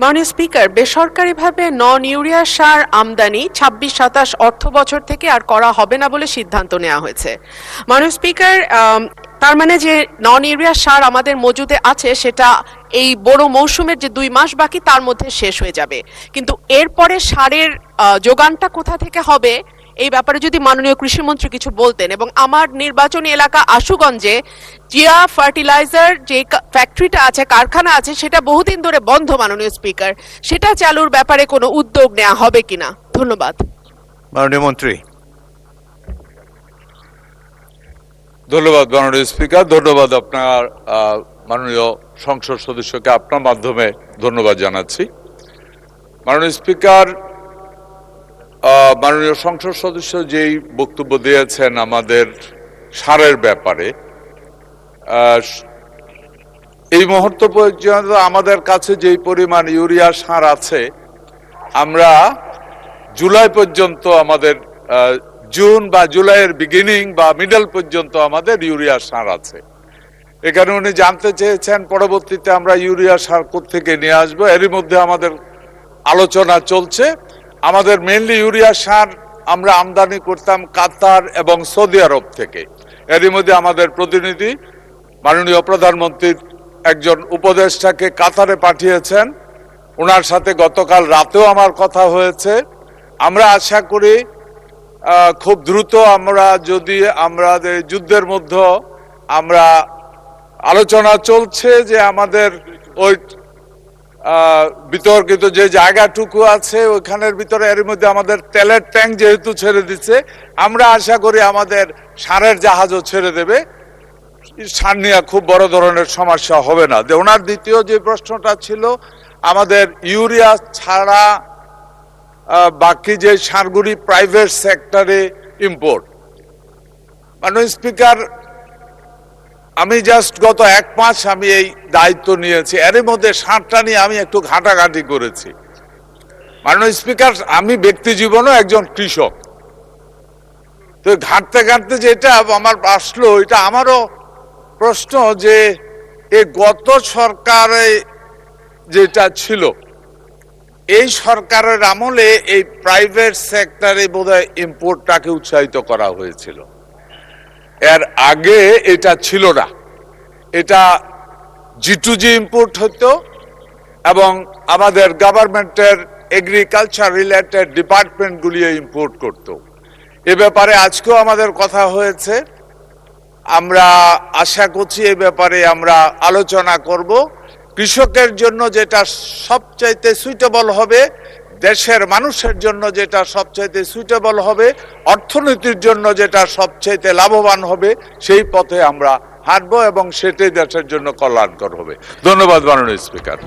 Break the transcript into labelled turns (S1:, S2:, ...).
S1: মাননীয় স্পিকার, বেসরকারিভাবে নন ইউরিয়া সার আমদানি ২৬-২৭ অর্থ বছর থেকে আর করা হবে না বলে সিদ্ধান্ত নেওয়া হয়েছে। মাননীয় স্পিকার, তার মানে যে নন ইউরিয়া সার আমাদের মজুদে আছে সেটা এই বড় মৌসুমের যে ২ মাস বাকি তার মধ্যে শেষ হয়ে যাবে, কিন্তু এরপরে সারের যোগানটা কোথা থেকে হবে এই ব্যাপারে যদি মাননীয় কৃষিমন্ত্রী কিছু বলতেন। এবং আমার নির্বাচনী এলাকা আশুগঞ্জে জিয়া ফার্টিলাইজার যে ফ্যাক্টরিটা আছে, কারখানা আছে, সেটা বহুদিন ধরে বন্ধ মাননীয় স্পিকার, সেটা চালুর ব্যাপারে কোনো উদ্যোগ নেওয়া হবে কিনা? ধন্যবাদ।
S2: মাননীয় মন্ত্রী। ধন্যবাদ মাননীয় স্পিকার, ধন্যবাদ আপনার মাননীয় সংসদ সদস্যকে আপনার মাধ্যমে ধন্যবাদ জানাচ্ছি। মাননীয় স্পিকার, মাননীয় সংসদ সদস্য যেই বক্তব্য দিয়েছেন আমাদের সারের ব্যাপারে, এই মুহূর্ত পর্যন্ত আমাদের কাছে যেই পরিমাণ ইউরিয়া সার আছে, আমরা জুলাই পর্যন্ত আমাদের জুন বা জুলাইয়ের বিগিনিং বা মিডল পর্যন্ত আমাদের ইউরিয়া সার আছে। এখানে উনি জানতে চেয়েছেন পরবর্তীতে আমরা ইউরিয়া সার কোত্থেকে নিয়ে আসবো। এরই মধ্যে আমাদের আলোচনা চলছে। আমাদের মেইনলি ইউরিয়া সার আমরা আমদানি করতাম কাতার এবং সৌদি আরব থেকে। এরই মধ্যে আমাদের প্রতিনিধি মাননীয় প্রধানমন্ত্রীর একজন উপদেষ্টাকে কাতারে পাঠিয়েছেন, ওনার সাথে গতকাল রাতেও আমার কথা হয়েছে। আমরা আশা করি খুব দ্রুত আমরা যদি আমাদের যুদ্ধের মধ্যে আমরা আলোচনা চলছে যে আমাদের ওই বিতর্কিত যে জায়গাটুকু আছে ওইখানের ভিতরে এর মধ্যে আমাদের তেলের ট্যাঙ্ক যেহেতু ছেড়ে দিচ্ছে, আমরা আশা করি আমাদের সারের জাহাজও ছেড়ে দেবে, সার নিয়ে খুব বড় ধরনের সমস্যা হবে না। ওনার দ্বিতীয় যে প্রশ্নটা ছিল আমাদের ইউরিয়া ছাড়া বাকি যে সারগুলি প্রাইভেট সেক্টরে ইম্পোর্ট। মাননীয় স্পিকার, আমি জাস্ট গত 1 মাস আমি এই দায়িত্ব নিয়েছি, এর মধ্যে সারটা নিয়ে আমি একটু ঘাটাঘাটি করেছি। মাননীয় স্পিকার, আমি ব্যক্তি জীবনও একজন কৃষক, তো ঘাটতে ঘাটতে যেটা আমার আসলো, এটা আমারও প্রশ্ন যে এই গত সরকারে যেটা ছিল, এই সরকারের আমলে এই প্রাইভেট সেক্টরে বোধহয় ইম্পোর্টটাকে উৎসাহিত করা হয়েছিল, এর আগে এটা ছিল না। এটা G2G ইম্পোর্ট হতো এবং আমাদের গভর্নমেন্টের এগ্রিকালচার রিলেটেড ডিপার্টমেন্টগুলি ইম্পোর্ট করত। এ ব্যাপারে আজকেও আমাদের কথা হয়েছে, আমরা আশা করছি এই ব্যাপারে আমরা আলোচনা করব। কৃষকের জন্য যেটা সবচাইতে সুইটেবল হবে, দেশের মানুষের জন্য যেটা সবচাইতে সুইটেবল হবে, অর্থনীতির জন্য যেটা সবচাইতে লাভবান হবে, সেই পথে আমরা হাঁটবো এবং সেটাই দেশের জন্য কল্যাণকর হবে। ধন্যবাদ মাননীয় স্পিকার।